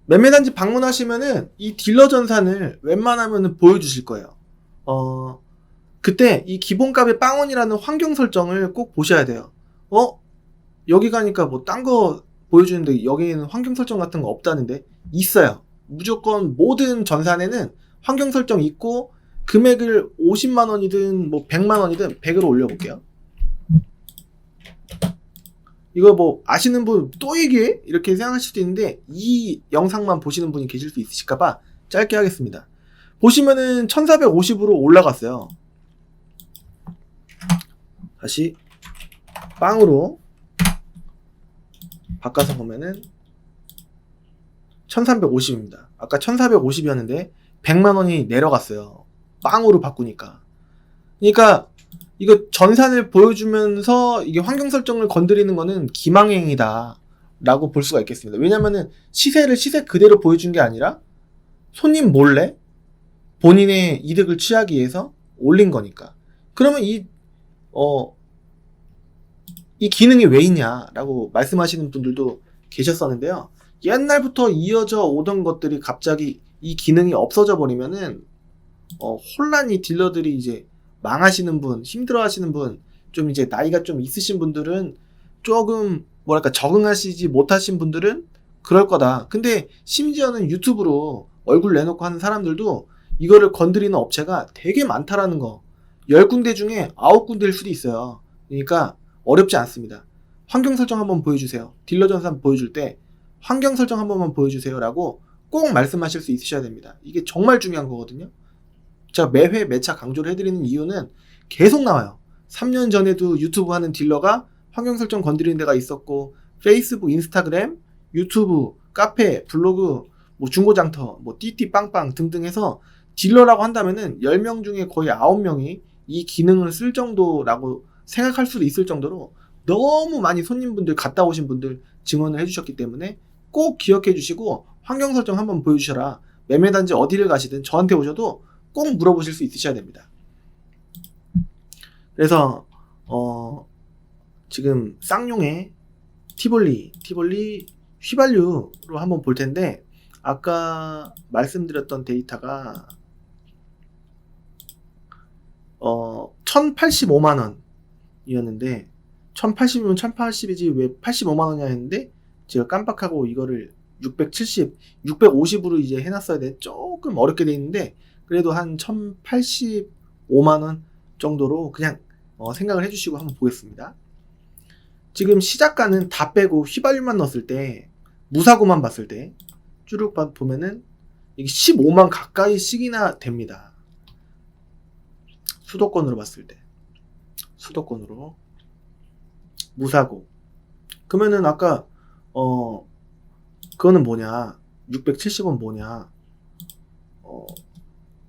매매단지 방문하시면은 이 딜러 전산을 웬만하면 보여주실 거예요. 그때 이 기본값의 빵원이라는 환경 설정을 꼭 보셔야 돼요. 여기 가니까 뭐 딴 거 보여주는데 여기에는 환경 설정 같은 거 없다는데 있어요. 무조건 모든 전산에는 환경 설정 있고 금액을 50만원이든 뭐 100만원이든 100으로 올려볼게요. 이거 뭐 아시는 분 또 얘기해? 이렇게 생각하실 수도 있는데 이 영상만 보시는 분이 계실 수 있으실까봐 짧게 하겠습니다. 보시면은 1450으로 올라갔어요. 다시 빵으로 바꿔서 보면은 1350입니다. 아까 1450이었는데 100만원이 내려갔어요. 빵으로 바꾸니까. 그러니까 이거 전산을 보여주면서 이게 환경 설정을 건드리는 거는 기망행위다 라고 볼 수가 있겠습니다. 왜냐면은 시세를 시세 그대로 보여준 게 아니라 손님 몰래 본인의 이득을 취하기 위해서 올린 거니까. 그러면 이 기능이 왜 있냐라고 말씀하시는 분들도 계셨었는데요. 옛날부터 이어져 오던 것들이 갑자기 이 기능이 없어져 버리면은 혼란이 딜러들이 이제 망하시는 분, 힘들어하시는 분, 좀 이제 나이가 좀 있으신 분들은 조금 뭐랄까 적응하시지 못하신 분들은 그럴 거다. 근데 심지어는 유튜브로 얼굴 내놓고 하는 사람들도 이거를 건드리는 업체가 되게 많다라는 거. 10군데 중에 9군데일 수도 있어요. 그러니까 어렵지 않습니다. 환경 설정 한번 보여주세요. 딜러 전산 보여줄 때 환경 설정 한 번만 보여주세요 라고 꼭 말씀하실 수 있으셔야 됩니다. 이게 정말 중요한 거거든요. 제가 매회 매차 강조를 해드리는 이유는 계속 나와요. 3년 전에도 유튜브 하는 딜러가 환경 설정 건드리는 데가 있었고, 페이스북, 인스타그램, 유튜브, 카페, 블로그, 뭐 중고장터, 뭐 띠띠빵빵 등등 해서 딜러라고 한다면은 10명 중에 거의 9명이 이 기능을 쓸 정도라고 생각할 수도 있을 정도로 너무 많이 손님분들 갔다 오신 분들 증언을 해주셨기 때문에 꼭 기억해 주시고 환경 설정 한번 보여주셔라. 매매단지 어디를 가시든 저한테 오셔도 꼭 물어보실 수 있으셔야 됩니다. 그래서 지금 쌍용의 티볼리 휘발유로 한번 볼 텐데, 아까 말씀드렸던 데이터가 1085만원 이었는데 1080이면 1080이지 왜 85만원이냐 했는데 제가 깜빡하고 이거를 650으로 이제 해놨어야 돼. 조금 어렵게 돼 있는데 그래도 한 1085만원 정도로 그냥 생각을 해주시고 한번 보겠습니다. 지금 시작가는 다 빼고 휘발유만 넣었을 때, 무사고만 봤을 때 쭈룩 보면은 이게 15만 가까이씩이나 됩니다. 수도권으로 봤을 때, 수도권으로 무사고. 그러면은 아까 그거는 뭐냐, 670원 뭐냐,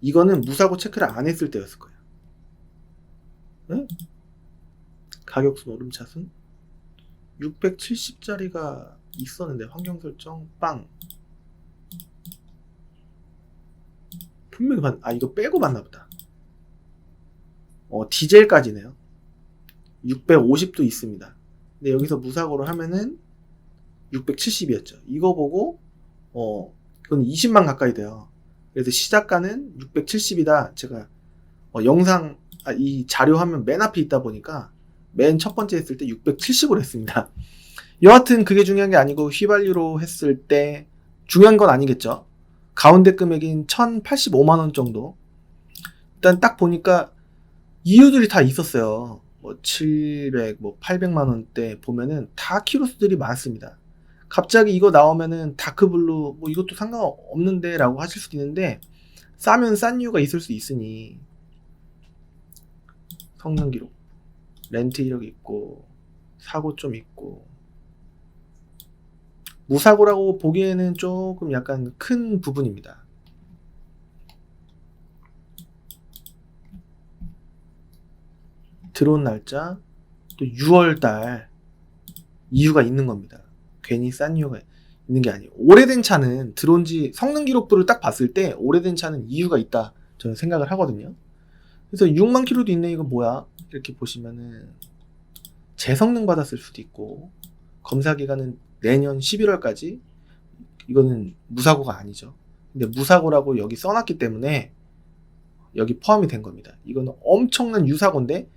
이거는 무사고 체크를 안 했을 때였을 거예요. 응? 가격순 오름차순 670짜리가 있었는데 환경 설정 빵 분명히 이거 빼고 봤나 보다. 디젤까지네요. 650도 있습니다. 근데 여기서 무사고로 하면은 670이었죠. 이거 보고 그건 20만 가까이 돼요. 그래서 시작가는 670이다. 제가 영상 이 자료 화면 맨 앞에 있다 보니까 맨 첫 번째 했을 때 670으로 했습니다. 여하튼 그게 중요한 게 아니고 휘발유로 했을 때 중요한 건 아니겠죠. 가운데 금액인 1085만원 정도. 일단 딱 보니까 이유들이 다 있었어요. 뭐 700, 뭐 800만원대 보면은 다 키로수들이 많습니다. 갑자기 이거 나오면은 다크블루 뭐 이것도 상관없는데 라고 하실 수도 있는데, 싸면 싼 이유가 있을 수 있으니 성능 기록, 렌트 이력 있고 사고 좀 있고, 무사고라고 보기에는 조금 약간 큰 부분입니다. 들어온 날짜 또 6월달 이유가 있는 겁니다. 괜히 싼 이유가 있는 게 아니에요. 오래된 차는 들어온지 성능 기록부를 딱 봤을 때 오래된 차는 이유가 있다 저는 생각을 하거든요. 그래서 6만 킬로도 있네, 이거 뭐야 이렇게 보시면은 재성능 받았을 수도 있고, 검사 기간은 내년 11월까지 이거는 무사고가 아니죠. 근데 무사고라고 여기 써놨기 때문에 여기 포함이 된 겁니다. 이거는 엄청난 유사고인데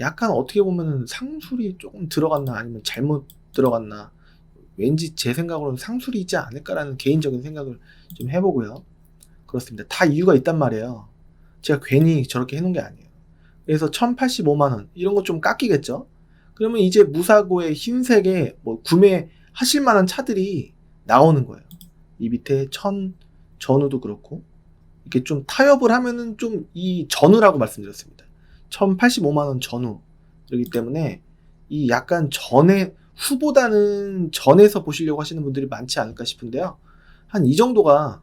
약간 어떻게 보면은 상술이 조금 들어갔나 아니면 잘못 들어갔나, 왠지 제 생각으로는 상술이 있지 않을까라는 개인적인 생각을 좀 해보고요. 그렇습니다. 다 이유가 있단 말이에요. 제가 괜히 저렇게 해놓은 게 아니에요. 그래서 1085만원 이런 거 좀 깎이겠죠. 그러면 이제 무사고의 흰색에 뭐 구매하실 만한 차들이 나오는 거예요. 이 밑에 전후도 그렇고 이렇게 좀 타협을 하면은 좀 이 전후라고 말씀드렸습니다. 1085만원 전후. 그렇기 때문에 이 약간 전에 후보다는 전에서 보시려고 하시는 분들이 많지 않을까 싶은데요. 한 이 정도가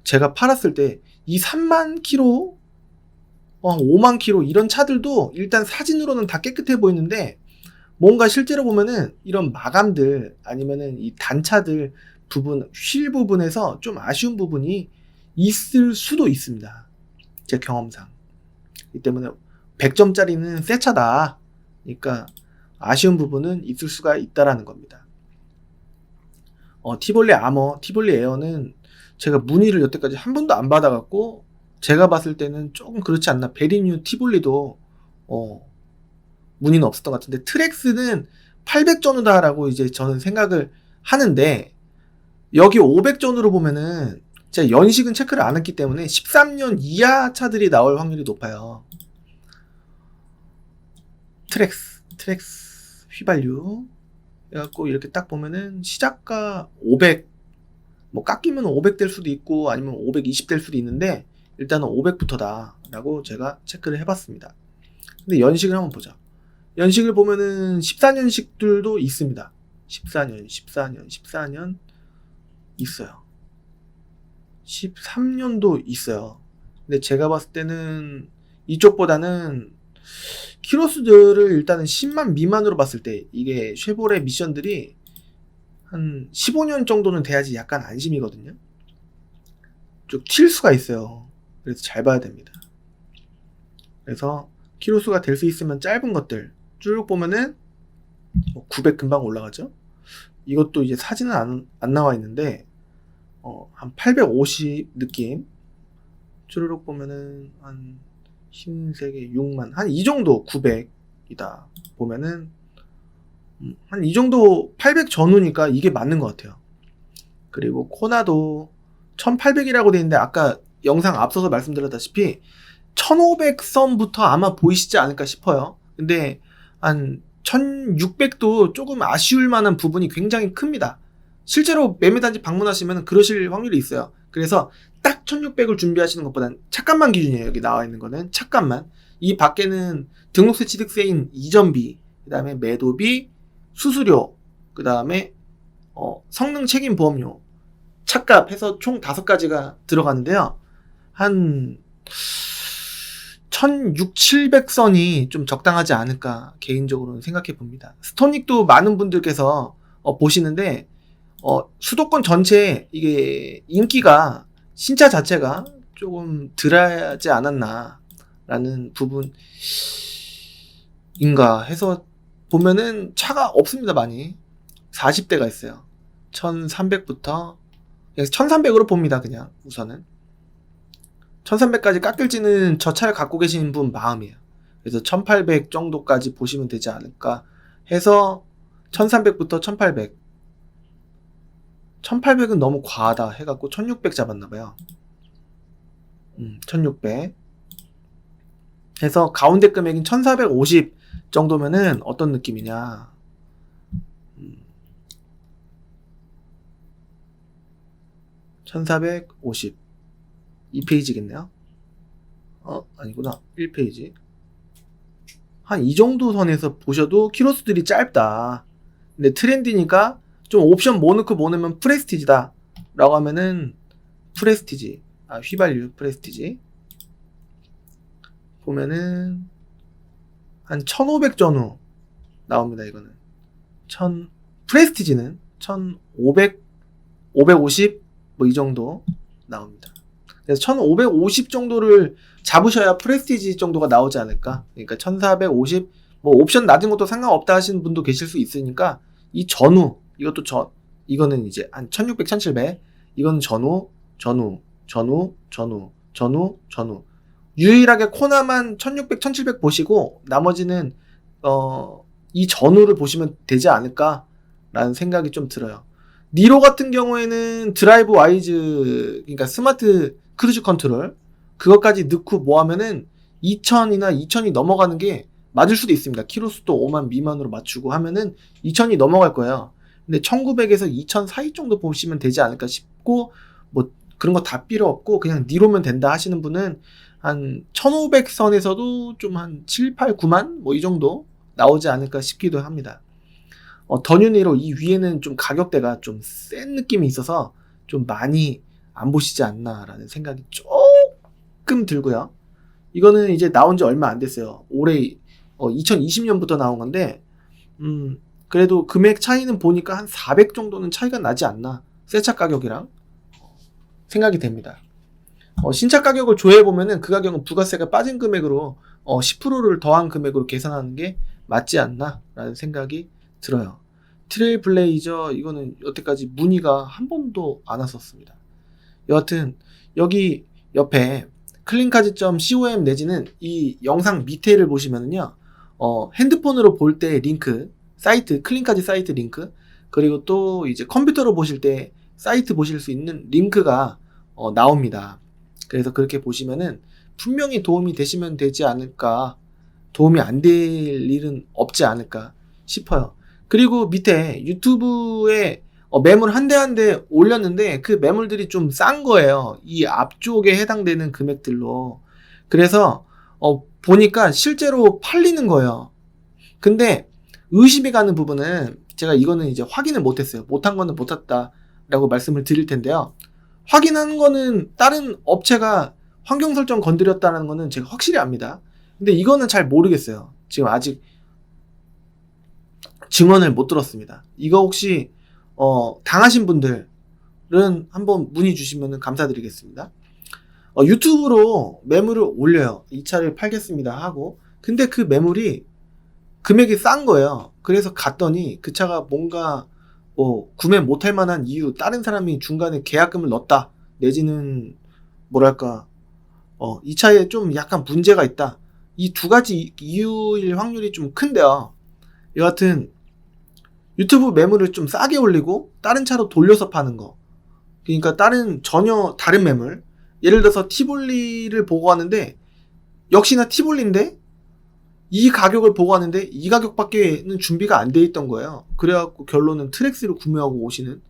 제가 팔았을 때 이 3만 킬로 5만 킬로 이런 차들도 일단 사진으로는 다 깨끗해 보이는데 뭔가 실제로 보면은 이런 마감들 아니면은 이 단차들 부분, 휠 부분에서 좀 아쉬운 부분이 있을 수도 있습니다. 제 경험상. 이 때문에 100점짜리는 새 차다. 그러니까 아쉬운 부분은 있을 수가 있다라는 겁니다. 티볼리 아머, 티볼리 에어는 제가 문의를 여태까지 한 번도 안 받아갖고 제가 봤을 때는 조금 그렇지 않나. 베리뉴 티볼리도 문의는 없었던 것 같은데 트랙스는 800전후다라고 이제 저는 생각을 하는데 여기 500전후로 보면은 제가 연식은 체크를 안 했기 때문에 13년 이하 차들이 나올 확률이 높아요. 트랙스 휘발유 해갖고 이렇게 딱 보면은 시작가 500, 뭐 깎이면 500 될 수도 있고 아니면 520 될 수도 있는데 일단은 500부터다 라고 제가 체크를 해봤습니다. 근데 연식을 한번 보자. 연식을 보면은 14년식들도 있습니다. 14년 있어요. 13년도 있어요. 근데 제가 봤을 때는 이쪽보다는 키로수들을 일단은 10만 미만으로 봤을 때 이게 쉐보레 미션들이 한 15년 정도는 돼야지 약간 안심이거든요. 쭉 튈 수가 있어요. 그래서 잘 봐야 됩니다. 그래서 키로수가 될 수 있으면 짧은 것들 쭉 보면은 900 금방 올라가죠. 이것도 이제 사진은 안 나와 있는데 한 850 느낌 쭈르륵 보면은 한 흰색에 6만 한 이 정도 900이다 보면은 한 이 정도 800 전후니까 이게 맞는 것 같아요. 그리고 코나도 1800이라고 되어 있는데 아까 영상 앞서서 말씀드렸다시피 1500선부터 아마 보이시지 않을까 싶어요. 근데 한 1600도 조금 아쉬울 만한 부분이 굉장히 큽니다. 실제로 매매단지 방문하시면 그러실 확률이 있어요. 그래서 딱 1600을 준비하시는 것보다는 차값만 기준이에요. 여기 나와 있는 거는 차값만. 이 밖에는 등록세 취득세인 이전비, 그 다음에 매도비, 수수료, 그 다음에 성능 책임 보험료, 차값 해서 총 5가지가 들어가는데요. 한 1600, 700선이 좀 적당하지 않을까 개인적으로는 생각해 봅니다. 스토닉도 많은 분들께서 보시는데 수도권 전체에 이게 인기가 신차 자체가 조금 덜하지 않았나 라는 부분인가 해서 보면은 차가 없습니다. 많이 40대가 있어요. 1300부터 1300으로 봅니다. 그냥 우선은 1300까지 깎일지는 저 차를 갖고 계시는 분 마음이에요. 그래서 1800 정도까지 보시면 되지 않을까 해서 1300부터 1800 1800은 너무 과하다 해갖고 1600 잡았나봐요. 1600 해서 가운데 금액인 1450 정도면은 어떤 느낌이냐. 1450 2페이지겠네요. 아니구나. 1페이지. 한 이 정도 선에서 보셔도 키로수들이 짧다. 근데 트렌디니까 좀 옵션 뭐 넣고 뭐 넣으면 프레스티지다 라고 하면은 프레스티지, 휘발유 프레스티지 보면은 한 1500 전후 나옵니다. 이거는 프레스티지는 1500 550 뭐 이 정도 나옵니다. 그래서 1550 정도를 잡으셔야 프레스티지 정도가 나오지 않을까. 그러니까 1450 뭐 옵션 낮은 것도 상관없다 하시는 분도 계실 수 있으니까 이 전후 이것도 이거는 이제 한 1600, 1700 이건 전후, 전후, 전후, 전후, 전후, 전후. 유일하게 코나만 1600, 1700 보시고 나머지는 이 전후를 보시면 되지 않을까라는 생각이 좀 들어요. 니로 같은 경우에는 드라이브 와이즈, 그러니까 스마트 크루즈 컨트롤 그것까지 넣고 뭐 하면은 2000이나 2000이 넘어가는 게 맞을 수도 있습니다. 키로수도 5만 미만으로 맞추고 하면은 2000이 넘어갈 거예요. 근데 1900에서 2000 사이 정도 보시면 되지 않을까 싶고, 뭐 그런 거 다 필요 없고 그냥 니로면 된다 하시는 분은 한 1500선에서도 좀 한 7, 8, 9만 뭐 이 정도 나오지 않을까 싶기도 합니다. 더뉴니로 이 위에는 좀 가격대가 좀 센 느낌이 있어서 좀 많이 안 보시지 않나라는 생각이 조금 들고요. 이거는 이제 나온 지 얼마 안 됐어요. 올해 2020년부터 나온 건데 그래도 금액 차이는 보니까 한 400 정도는 차이가 나지 않나, 새차 가격이랑 생각이 됩니다. 신차 가격을 조회해보면은 그 가격은 부가세가 빠진 금액으로 10%를 더한 금액으로 계산하는 게 맞지 않나 라는 생각이 들어요. 트레일 블레이저 이거는 여태까지 문의가 한 번도 안 왔었습니다. 여하튼 여기 옆에 클린카즈.com 내지는 이 영상 밑에를 보시면은요, 핸드폰으로 볼 때 링크, 사이트, 클린카즈 사이트 링크, 그리고 또 이제 컴퓨터로 보실 때 사이트 보실 수 있는 링크가 나옵니다. 그래서 그렇게 보시면은 분명히 도움이 되시면 되지 않을까, 도움이 안 될 일은 없지 않을까 싶어요. 그리고 밑에 유튜브에 매물 한 대 한 대 올렸는데 그 매물들이 좀 싼 거예요. 이 앞쪽에 해당되는 금액들로. 그래서 보니까 실제로 팔리는 거예요. 근데 의심이 가는 부분은 제가 이거는 이제 확인을 못했어요. 못한 거는 못했다라고 말씀을 드릴 텐데요. 확인하는 거는 다른 업체가 환경 설정 건드렸다는 거는 제가 확실히 압니다. 근데 이거는 잘 모르겠어요. 지금 아직 증언을 못 들었습니다. 이거 혹시 당하신 분들은 한번 문의 주시면 감사드리겠습니다. 유튜브로 매물을 올려요. 이 차를 팔겠습니다 하고, 근데 그 매물이 금액이 싼 거예요. 그래서 갔더니 그 차가 뭔가 구매 못할 만한 이유, 다른 사람이 중간에 계약금을 넣었다 내지는 뭐랄까 이 차에 좀 약간 문제가 있다, 이 두 가지 이유일 확률이 좀 큰데요. 여하튼 유튜브 매물을 좀 싸게 올리고 다른 차로 돌려서 파는 거, 그러니까 전혀 다른 매물, 예를 들어서 티볼리를 보고 왔는데 역시나 티볼리인데 이 가격을 보고 왔는데 이 가격밖에는 준비가 안 돼 있던 거예요. 그래갖고 결론은 트랙스를 구매하고 오시는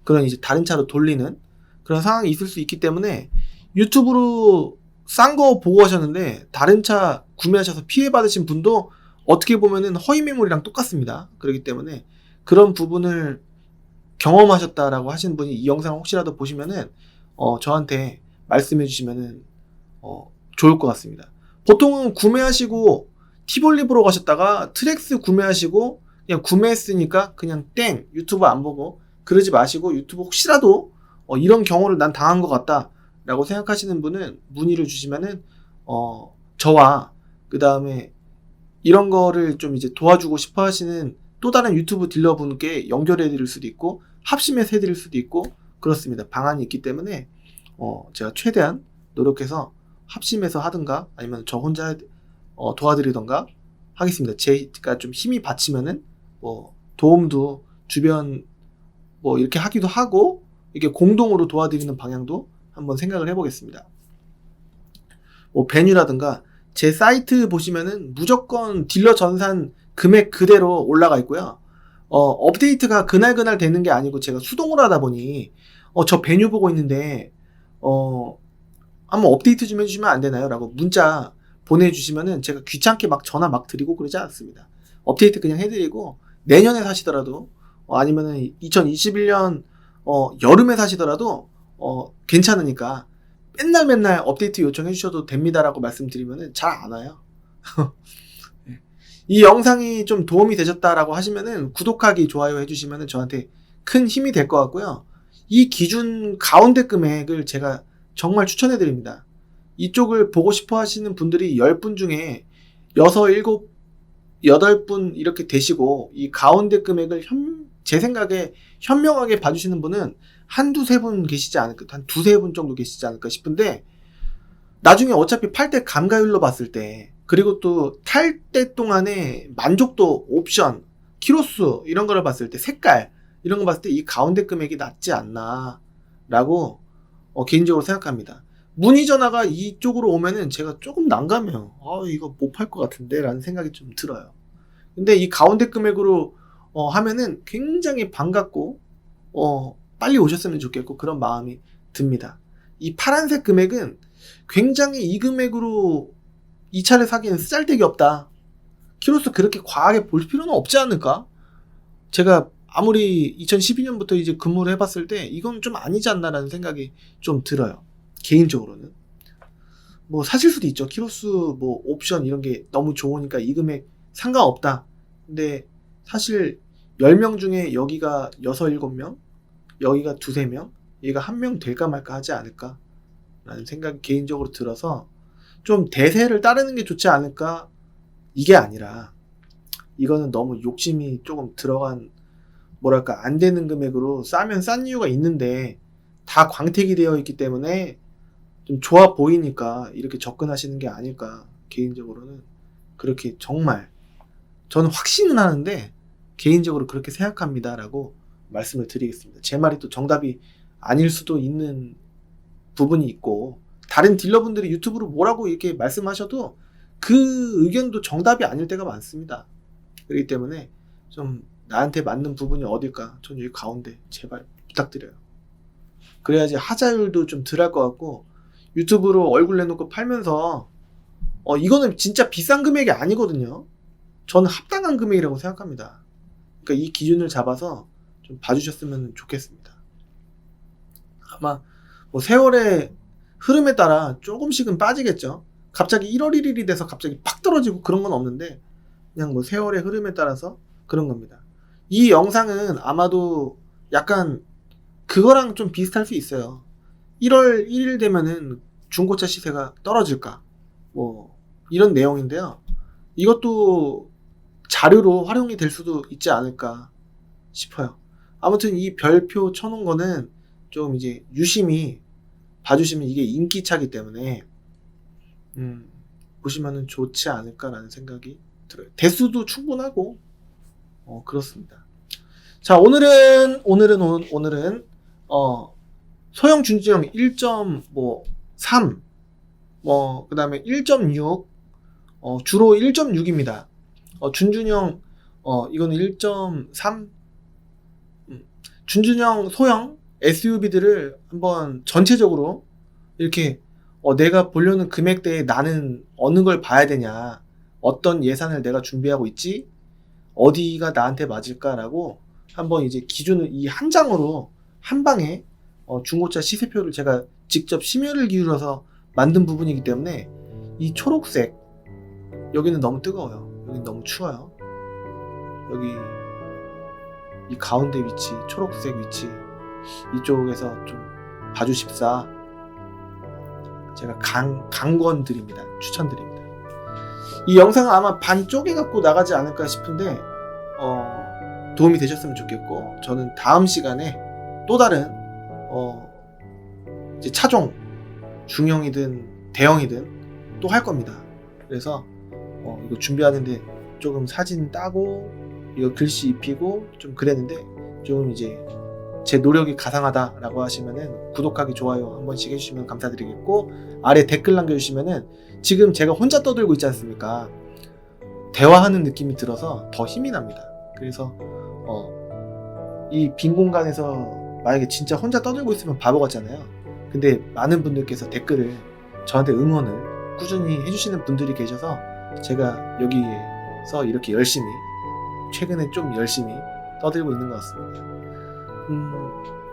그런, 이제 다른 차로 돌리는 그런 상황이 있을 수 있기 때문에, 유튜브로 싼 거 보고 하셨는데 다른 차 구매하셔서 피해 받으신 분도 어떻게 보면은 허위 매물이랑 똑같습니다. 그렇기 때문에 그런 부분을 경험하셨다라고 하시는 분이 이 영상 혹시라도 보시면은 저한테 말씀해 주시면은 좋을 것 같습니다. 보통은 구매하시고 티볼리 보러 가셨다가 트랙스 구매하시고 그냥 구매했으니까 그냥 땡, 유튜브 안 보고 그러지 마시고, 유튜브 혹시라도 이런 경우를 난 당한 것 같다 라고 생각하시는 분은 문의를 주시면은 저와 그 다음에 이런 거를 좀 이제 도와주고 싶어 하시는 또 다른 유튜브 딜러분께 연결해 드릴 수도 있고 합심해서 해 드릴 수도 있고 그렇습니다. 방안이 있기 때문에 제가 최대한 노력해서 합심해서 하든가 아니면 저 혼자 도와드리던가 하겠습니다. 제가 좀 힘이 받치면은 도움도 주변 이렇게 하기도 하고, 이렇게 공동으로 도와드리는 방향도 한번 생각을 해보겠습니다. 베뉴라든가 제 사이트 보시면은 무조건 딜러 전산 금액 그대로 올라가 있고요. 업데이트가 그날 되는 게 아니고 제가 수동으로 하다 보니 저 베뉴 보고 있는데 한번 업데이트 좀 해주시면 안 되나요? 라고 문자 보내주시면은 제가 귀찮게 막 전화 막 드리고 그러지 않습니다. 업데이트 그냥 해드리고, 내년에 사시더라도 아니면은 2021년 여름에 사시더라도 괜찮으니까 맨날 업데이트 요청해 주셔도 됩니다라고 말씀드리면은 잘 안 와요. 이 영상이 좀 도움이 되셨다라고 하시면은 구독하기, 좋아요 해주시면은 저한테 큰 힘이 될 것 같고요. 이 기준 가운데 금액을 제가 정말 추천해 드립니다. 이쪽을 보고 싶어 하시는 분들이 10분 중에 6, 7, 8분 이렇게 되시고, 이 가운데 금액을 제 생각에 현명하게 봐주시는 분은 한두 세 분 계시지 않을까, 한 두세 분 정도 계시지 않을까 싶은데, 나중에 어차피 팔 때 감가율로 봤을 때, 그리고 또 탈 때 동안의 만족도, 옵션, 키로수 이런 거를 봤을 때, 색깔 이런 거 봤을 때 이 가운데 금액이 낫지 않나 라고 개인적으로 생각합니다. 문의 전화가 이쪽으로 오면은 제가 조금 난감해요. 이거 못 팔 것 같은데 라는 생각이 좀 들어요. 근데 이 가운데 금액으로 하면은 굉장히 반갑고 빨리 오셨으면 좋겠고 그런 마음이 듭니다. 이 파란색 금액은 굉장히 이 금액으로 이 차를 사기에는 쓰잘데기 없다. 키로수 그렇게 과하게 볼 필요는 없지 않을까? 제가 아무리 2012년부터 이제 근무를 해봤을 때 이건 좀 아니지 않나라는 생각이 좀 들어요. 개인적으로는. 뭐 사실 수도 있죠. 키로수 뭐 옵션 이런 게 너무 좋으니까 이 금액 상관없다. 근데 사실 10명 중에 여기가 6, 7명, 여기가 2, 3명, 얘가 1명 될까 말까 하지 않을까 라는 생각이 개인적으로 들어서 좀 대세를 따르는 게 좋지 않을까, 이게 아니라 이거는 너무 욕심이 조금 들어간, 뭐랄까 안 되는 금액으로 싸면 싼 이유가 있는데 다 광택이 되어 있기 때문에 좀 좋아 보이니까 이렇게 접근하시는 게 아닐까. 개인적으로는 그렇게, 정말 저는 확신은 하는데 개인적으로 그렇게 생각합니다 라고 말씀을 드리겠습니다. 제 말이 또 정답이 아닐 수도 있는 부분이 있고, 다른 딜러분들이 유튜브로 뭐라고 이렇게 말씀하셔도 그 의견도 정답이 아닐 때가 많습니다. 그렇기 때문에 좀 나한테 맞는 부분이 어딜까? 전 여기 가운데 제발 부탁드려요. 그래야지 하자율도 좀 덜 할 것 같고, 유튜브로 얼굴 내놓고 팔면서 이거는 진짜 비싼 금액이 아니거든요. 저는 합당한 금액이라고 생각합니다. 그러니까 이 기준을 잡아서 좀 봐주셨으면 좋겠습니다. 아마 뭐 세월의 흐름에 따라 조금씩은 빠지겠죠. 갑자기 1월 1일이 돼서 갑자기 팍 떨어지고 그런 건 없는데, 그냥 뭐 세월의 흐름에 따라서 그런 겁니다. 이 영상은 아마도 약간 그거랑 좀 비슷할 수 있어요. 1월 1일 되면은 중고차 시세가 떨어질까, 뭐 이런 내용인데요. 이것도 자료로 활용이 될 수도 있지 않을까 싶어요. 아무튼 이 별표 쳐놓은 거는 좀 이제 유심히 봐주시면 이게 인기차기 때문에 보시면은 좋지 않을까라는 생각이 들어요. 대수도 충분하고 그렇습니다. 자, 오늘은 소형 준준형 1.3 그 다음에 1.6 주로 1.6입니다. 준준형 이거는 1.3 준준형 소형 SUV들을 한번 전체적으로 이렇게 내가 보려는 금액대에 나는 어느 걸 봐야 되냐, 어떤 예산을 내가 준비하고 있지, 어디가 나한테 맞을까라고 한번 이제 기준을 이 한 장으로 한 방에 중고차 시세표를 제가 직접 심혈을 기울여서 만든 부분이기 때문에, 이 초록색, 여기는 너무 뜨거워요. 여기는 너무 추워요. 여기 이 가운데 위치, 초록색 위치, 이쪽에서 좀 봐주십사. 제가 강권드립니다. 추천드립니다. 이 영상은 아마 반 쪼개갖고 나가지 않을까 싶은데 도움이 되셨으면 좋겠고, 저는 다음 시간에 또 다른 이제 차종, 중형이든 대형이든 또 할 겁니다. 그래서 이거 준비하는데 조금 사진 따고 이거 글씨 입히고 좀 그랬는데, 좀 이제 제 노력이 가상하다라고 하시면은 구독하기, 좋아요 한 번씩 해주시면 감사드리겠고, 아래 댓글 남겨주시면은, 지금 제가 혼자 떠들고 있지 않습니까? 대화하는 느낌이 들어서 더 힘이 납니다. 그래서 이 빈 공간에서 만약에 진짜 혼자 떠들고 있으면 바보 같잖아요. 근데 많은 분들께서 댓글을 저한테 응원을 꾸준히 해주시는 분들이 계셔서 제가 여기에서 이렇게 열심히, 최근에 좀 열심히 떠들고 있는 것 같습니다.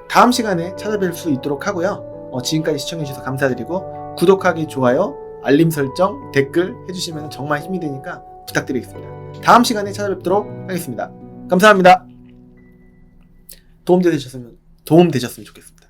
다음 시간에 찾아뵐 수 있도록 하고요. 지금까지 시청해주셔서 감사드리고, 구독하기, 좋아요, 알림 설정, 댓글 해주시면 정말 힘이 되니까 부탁드리겠습니다. 다음 시간에 찾아뵙도록 하겠습니다. 감사합니다. 도움 되셨으면 좋겠습니다.